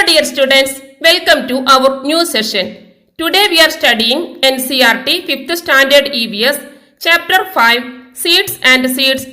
dear students, welcome to our new session. Today we are studying NCERT 5th Standard EVS Chapter 5 Seeds and Seeds.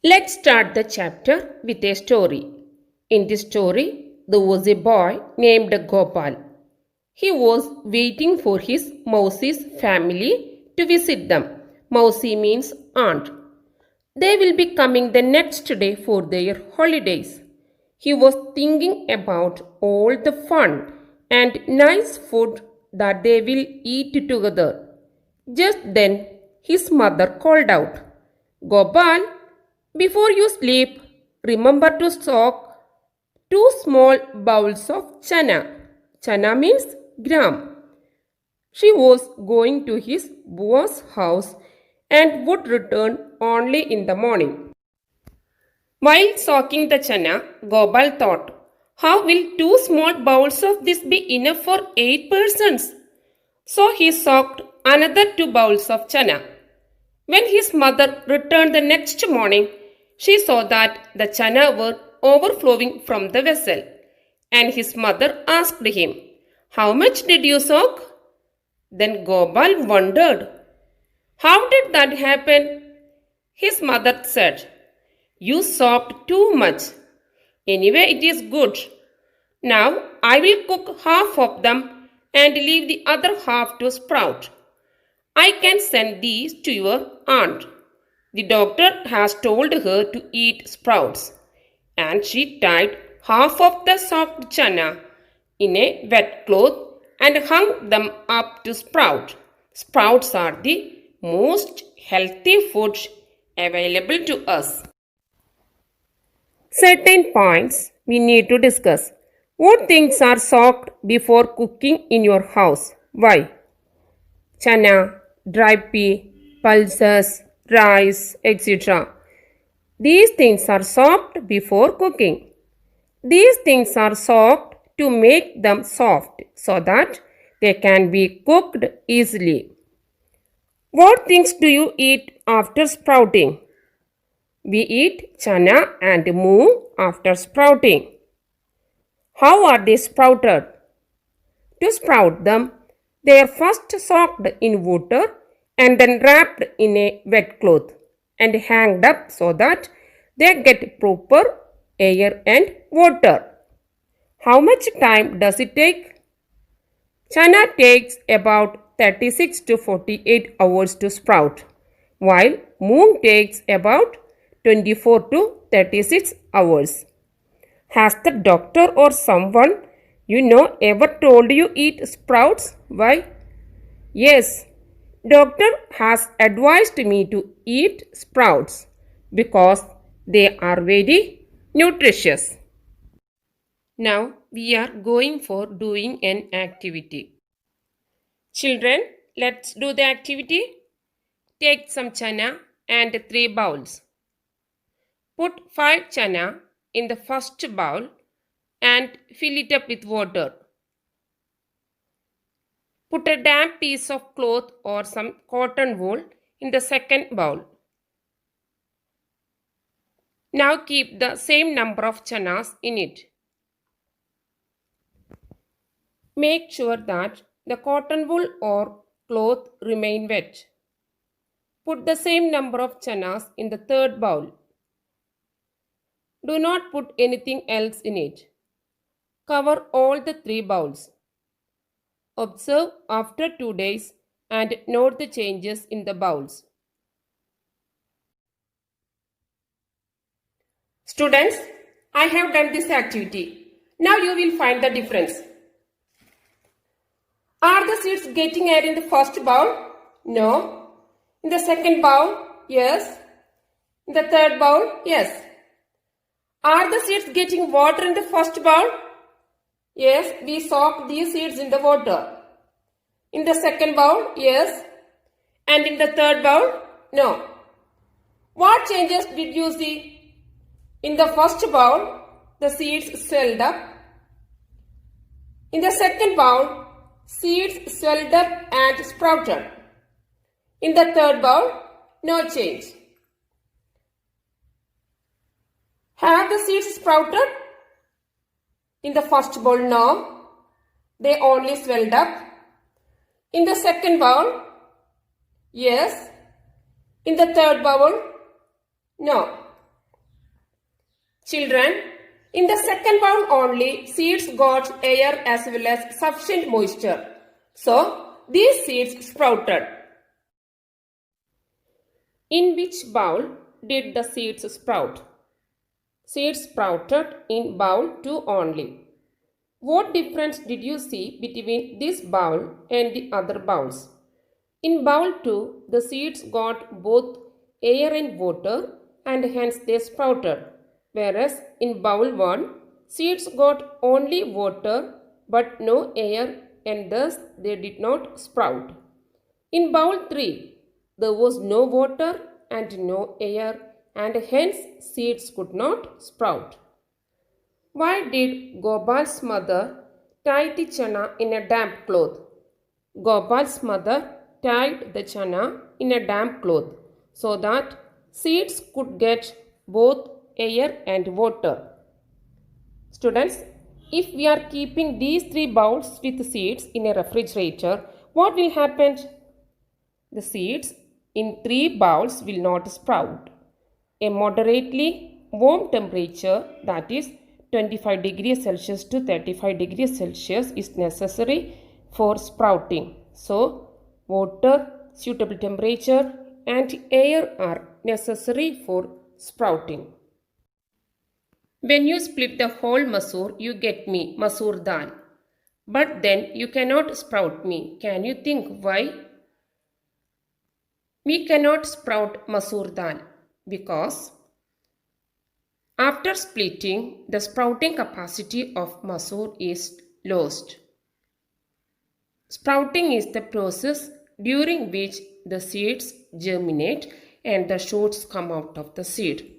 Let's start the chapter with a story. In this story, there was a boy named Gopal. He was waiting for his Mausi's family to visit them. Mausi means aunt. They will be coming the next day for their holidays. He was thinking about all the fun and nice food that they will eat together. Just then, his mother called out, "Gopal, before you sleep, remember to soak 2 small bowls of chana. Chana means gram." She was going to his Bua's house and would return only in the morning. While soaking the chana, Gopal thought, "How will 2 small bowls of this be enough for 8 persons? So he soaked another 2 bowls of chana. When his mother returned the next morning, she saw that the chana were overflowing from the vessel, and his mother asked him, "How much did you soak?" Then Gopal wondered, "How did that happen?" His mother said, "You soaked too much. Anyway, it is good. Now I will cook half of them and leave the other half to sprout. I can send these to your aunt. The doctor has told her to eat sprouts." And she tied half of the soaked chana in a wet cloth and hung them up to sprout. Sprouts are the most healthy food available to us. Certain points we need to discuss. What things are soaked before cooking in your house? Why? Chana, dry pea, pulses, rice, etc. These things are soaked before cooking. These things are soaked to make them soft so that they can be cooked easily. What things do you eat after sprouting? We eat chana and moong after sprouting. How are they sprouted? To sprout them, they are first soaked in water and then wrapped in a wet cloth and hanged up so that they get proper air and water. How much time does it take? Chana takes about 36 to 48 hours to sprout, while moong takes about 24 to 36 hours. Has the doctor or someone you know ever told you eat sprouts? Why? Yes, doctor has advised me to eat sprouts because they are very nutritious. Now we are going for doing an activity. Children, let's do the activity. Take some chana and 3 bowls. Put 5 chana in the first bowl and fill it up with water. Put a damp piece of cloth or some cotton wool in the second bowl. Now keep the same number of chanas in it. Make sure that the cotton wool or cloth remain wet. Put the same number of chanas in the third bowl. Do not put anything else in it. Cover all the 3 bowls. Observe after 2 days and note the changes in the bowls. Students, I have done this activity. Now you will find the difference. Are the seeds getting air in the first bowl? No. In the second bowl? Yes. In the third bowl? Yes. Are the seeds getting water in the first bowl? Yes, we soaked these seeds in the water. In the second bowl? Yes. And in the third bowl? No. What changes did you see? In the first bowl, the seeds swelled up. In the second bowl, seeds swelled up and sprouted. In the third bowl, no change. Have the seeds sprouted? In the first bowl, no. They only swelled up. In the second bowl, yes. In the third bowl, no. Children, in the second bowl only, seeds got air as well as sufficient moisture. So, these seeds sprouted. In which bowl did the seeds sprout? Seeds sprouted in bowl 2 only. What difference did you see between this bowl and the other bowls? In bowl 2, the seeds got both air and water and hence they sprouted. Whereas in bowl 1, seeds got only water but no air and thus they did not sprout. In bowl 3, there was no water and no air and hence seeds could not sprout. Why did Gopal's mother tie the chana in a damp cloth? Gopal's mother tied the chana in a damp cloth so that seeds could get both air and water. Students, if we are keeping these 3 bowls with seeds in a refrigerator, what will happen? The seeds in 3 bowls will not sprout. A moderately warm temperature, that is 25 degrees Celsius to 35 degrees Celsius, is necessary for sprouting. So, water, suitable temperature and air are necessary for sprouting. When you split the whole masoor, you get me masoor dal. But then you cannot sprout me. Can you think why? We cannot sprout masoor dal because after splitting, the sprouting capacity of masoor is lost. Sprouting is the process during which the seeds germinate and the shoots come out of the seed.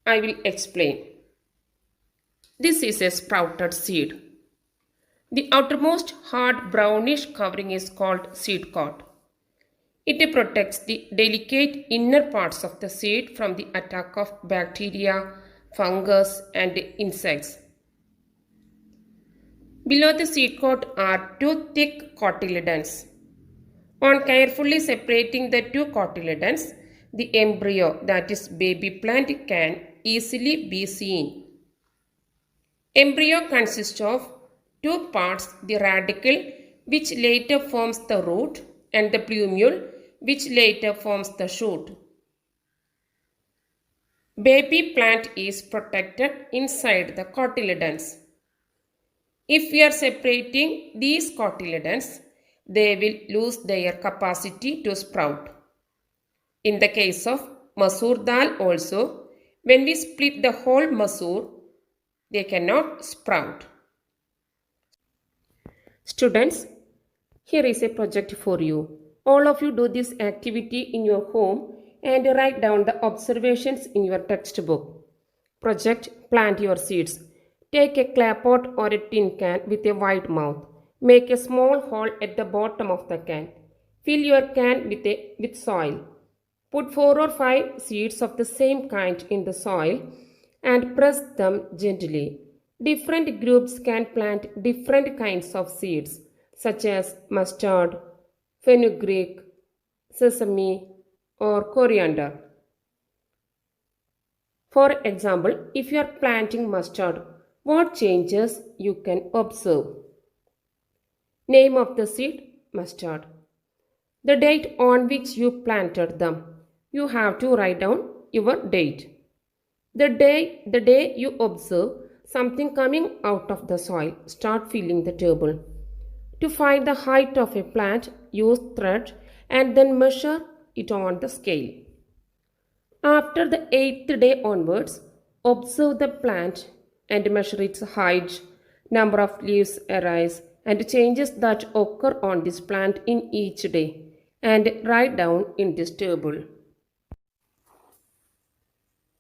I will explain. This is a sprouted seed. The outermost hard brownish covering is called seed coat. It protects the delicate inner parts of the seed from the attack of bacteria, fungus and insects. Below the seed coat are 2 thick cotyledons. On carefully separating the 2 cotyledons, the embryo, that is baby plant, can easily be seen. Embryo consists of 2 parts, the radicle which later forms the root and the plumule which later forms the shoot. Baby plant is protected inside the cotyledons. If we are separating these cotyledons, they will lose their capacity to sprout. In the case of masoor dal also, when we split the whole masoor, they cannot sprout. Students, here is a project for you. All of you do this activity in your home and write down the observations in your textbook. Project Plant Your Seeds. Take a clay pot or a tin can with a wide mouth. Make a small hole at the bottom of the can. Fill your can with soil. Put 4 or 5 seeds of the same kind in the soil and press them gently. Different groups can plant different kinds of seeds such as mustard, fenugreek, sesame or coriander. For example, if you are planting mustard, what changes you can observe? Name of the seed, mustard. The date on which you planted them. You have to write down your date. The day you observe something coming out of the soil, start filling the table. To find the height of a plant, use thread and then measure it on the scale. After the 8th day onwards, observe the plant and measure its height, number of leaves arise, and changes that occur on this plant in each day, and write down in this table.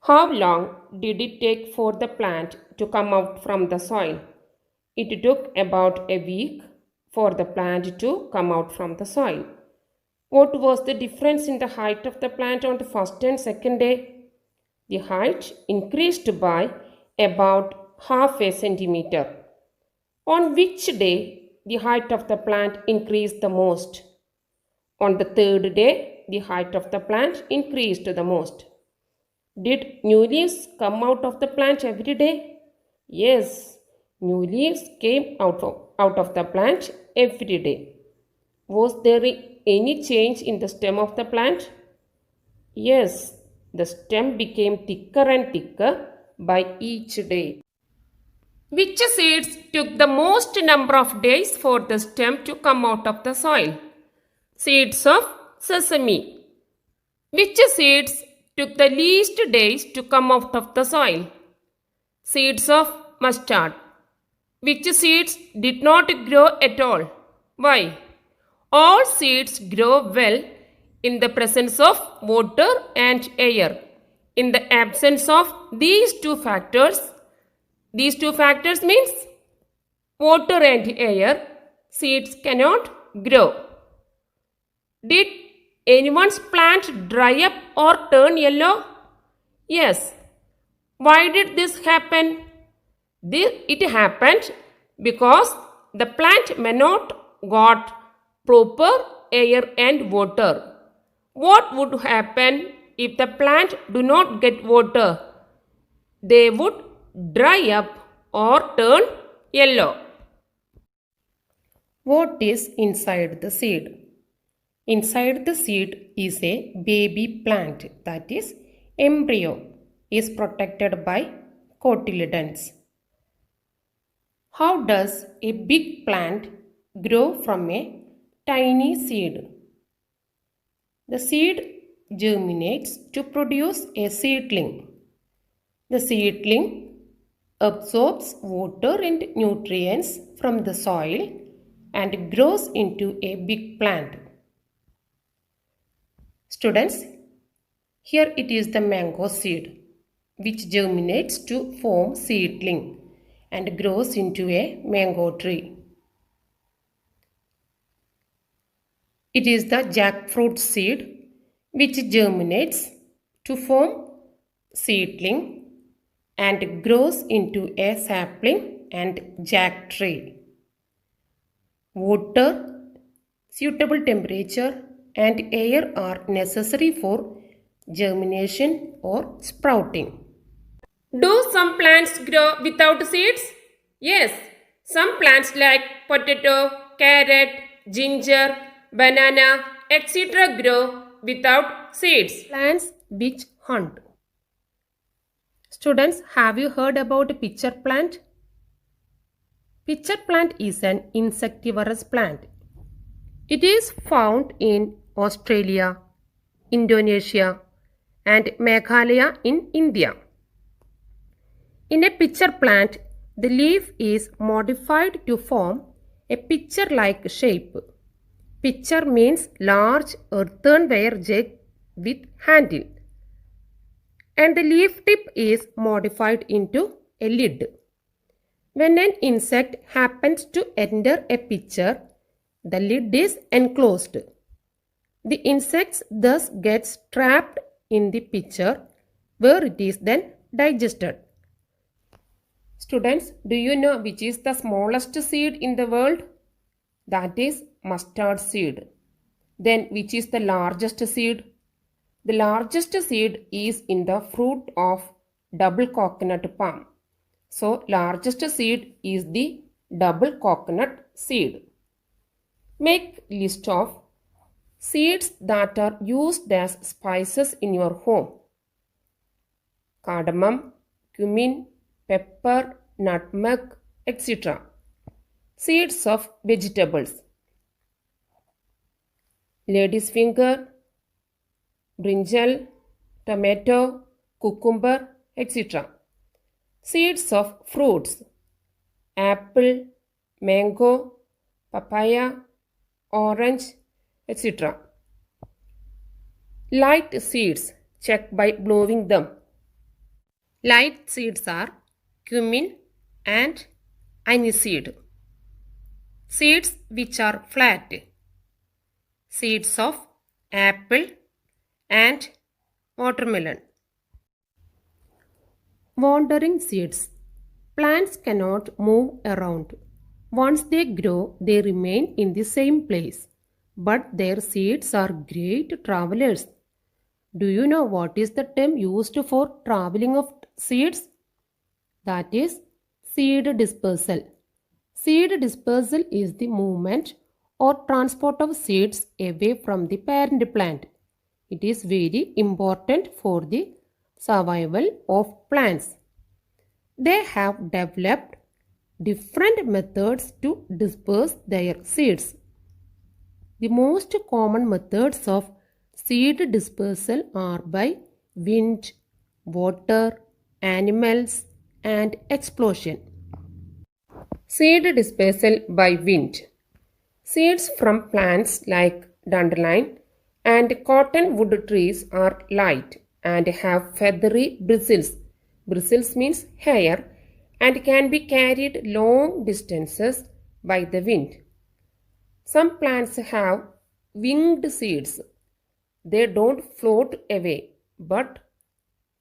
How long did it take for the plant to come out from the soil? It took about a week for the plant to come out from the soil. What was the difference in the height of the plant on the first and second day? The height increased by about half a centimeter. On which day the height of the plant increased the most? On the third day, the height of the plant increased the most. Did new leaves come out of the plant every day? Yes, new leaves came out of the plant every day. Was there any change in the stem of the plant? Yes, the stem became thicker and thicker by each day. Which seeds took the most number of days for the stem to come out of the soil? Seeds of sesame. Which seeds took the least days to come out of the soil? Seeds of mustard. Which seeds did not grow at all? Why? All seeds grow well in the presence of water and air. In the absence of these two factors means water and air, seeds cannot grow. Did anyone's plant dry up or turn yellow? Yes. Why did this happen? It happened because the plant may not got proper air and water. What would happen if the plant do not get water? They would dry up or turn yellow. What is inside the seed? Inside the seed is a baby plant, that is, embryo is protected by cotyledons. How does a big plant grow from a tiny seed? The seed germinates to produce a seedling. The seedling absorbs water and nutrients from the soil and grows into a big plant. Students, here it is the mango seed which germinates to form seedling and grows into a mango tree. It is the jackfruit seed which germinates to form seedling and grows into a sapling and jack tree. Water, suitable temperature and air are necessary for germination or sprouting. Do some plants grow without seeds? Yes, some plants like potato, carrot, ginger, banana, etc. grow without seeds. Plants which hunt. Students, have you heard about a pitcher plant? Pitcher plant is an insectivorous plant. It is found in Australia, Indonesia, and Meghalaya in India. In a pitcher plant, the leaf is modified to form a pitcher-like shape. Pitcher means large earthenware jug with handle. And the leaf tip is modified into a lid. When an insect happens to enter a pitcher, the lid is enclosed. The insect thus gets trapped in the pitcher where it is then digested. Students, do you know which is the smallest seed in the world? That is mustard seed. Then which is the largest seed? The largest seed is in the fruit of double coconut palm. So largest seed is the double coconut seed. Make list of seeds that are used as spices in your home. Cardamom, cumin, pepper, nutmeg, etc. Seeds of vegetables. Lady's finger, brinjal, tomato, cucumber, etc. Seeds of fruits. Apple, mango, papaya, orange, etc. Light seeds. Check by blowing them. Light seeds are cumin and aniseed. Seeds which are flat. Seeds of apple and watermelon. Wandering seeds. Plants cannot move around. Once they grow, they remain in the same place. But their seeds are great travelers. Do you know what is the term used for traveling of seeds? That is seed dispersal. Seed dispersal is the movement or transport of seeds away from the parent plant. It is very important for the survival of plants. They have developed different methods to disperse their seeds. The most common methods of seed dispersal are by wind, water, animals, and explosion. Seed dispersal by wind. Seeds from plants like dandelion and cottonwood trees are light and have feathery bristles. Bristles means hair and can be carried long distances by the wind. Some plants have winged seeds. They don't float away but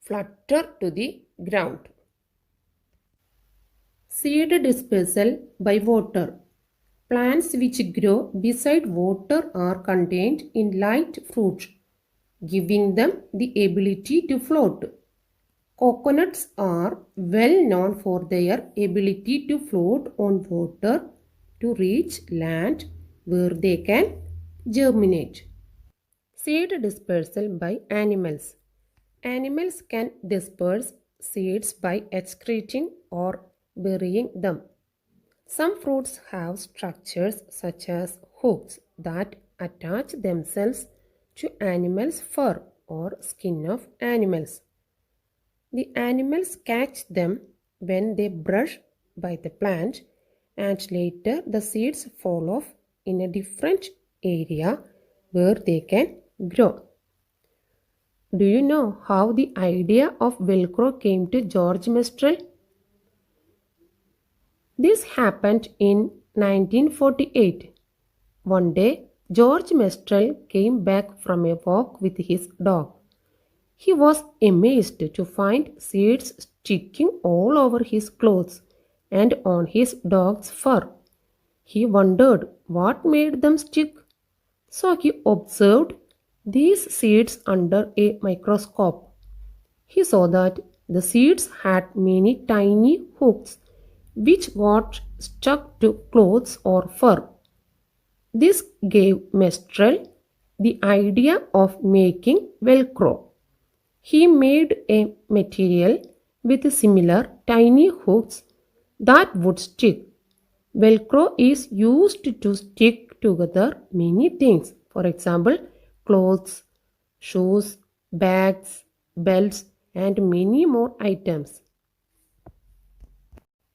flutter to the ground. Seed dispersal by water. Plants which grow beside water are contained in light fruit, giving them the ability to float. Coconuts are well known for their ability to float on water to reach land where they can germinate. Seed dispersal by animals. Animals can disperse seeds by excreting or burying them. Some fruits have structures such as hooks that attach themselves to animals' fur or skin of animals. The animals catch them when they brush by the plant, and later the seeds fall off in a different area where they can grow. Do you know how the idea of Velcro came to George Mestral? This happened in 1948. One day, George Mestral came back from a walk with his dog. He was amazed to find seeds sticking all over his clothes and on his dog's fur. He wondered what made them stick. So he observed these seeds under a microscope. He saw that the seeds had many tiny hooks which got stuck to clothes or fur. This gave Mestral the idea of making Velcro. He made a material with similar tiny hooks that would stick. Velcro is used to stick together many things. For example, clothes, shoes, bags, belts, and many more items.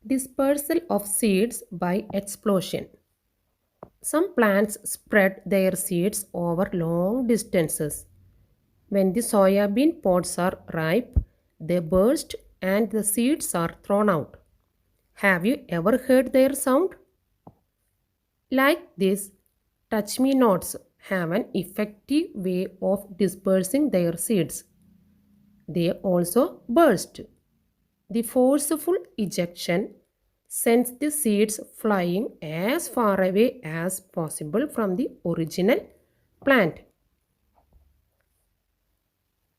Dispersal of seeds by explosion. Some plants spread their seeds over long distances. When the soybean pods are ripe, they burst and the seeds are thrown out. Have you ever heard their sound? Like this, touch-me-nots have an effective way of dispersing their seeds. They also burst. The forceful ejection sends the seeds flying as far away as possible from the original plant.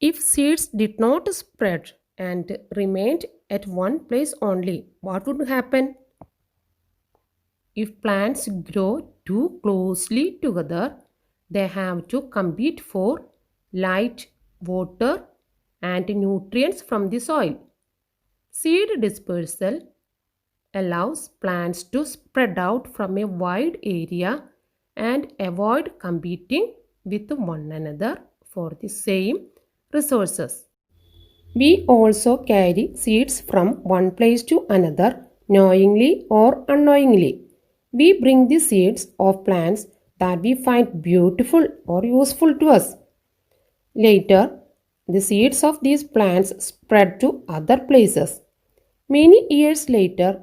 If seeds did not spread and remained at one place only, what would happen? If plants grow too closely together, they have to compete for light, water, and nutrients from the soil. Seed dispersal allows plants to spread out from a wide area and avoid competing with one another for the same resources. We also carry seeds from one place to another, knowingly or unknowingly. We bring the seeds of plants that we find beautiful or useful to us. Later, the seeds of these plants spread to other places. Many years later,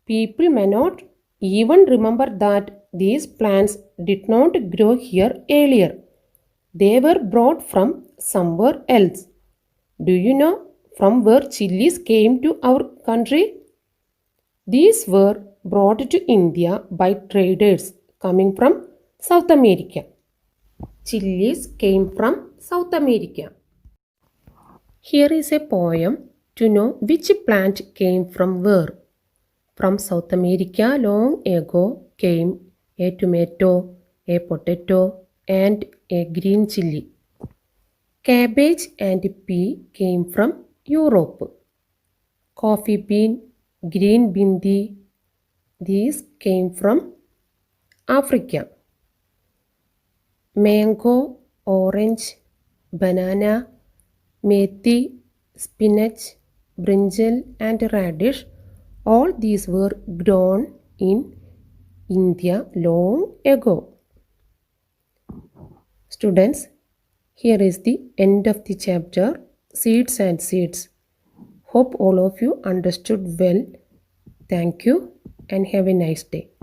people may not even remember that these plants did not grow here earlier. They were brought from somewhere else. Do you know from where chilies came to our country? These were brought to India by traders coming from South America. Chilies came from South America. Here is a poem to know which plant came from where. From South America long ago came a tomato, a potato, and a green chili. Cabbage and pea came from Europe. Coffee bean, green bindi, these came from Africa. Mango, orange, banana, methi, spinach, brinjal and radish, all these were grown in India long ago. Students, here is the end of the chapter Seeds and Seeds. Hope all of you understood well. Thank you and have a nice day.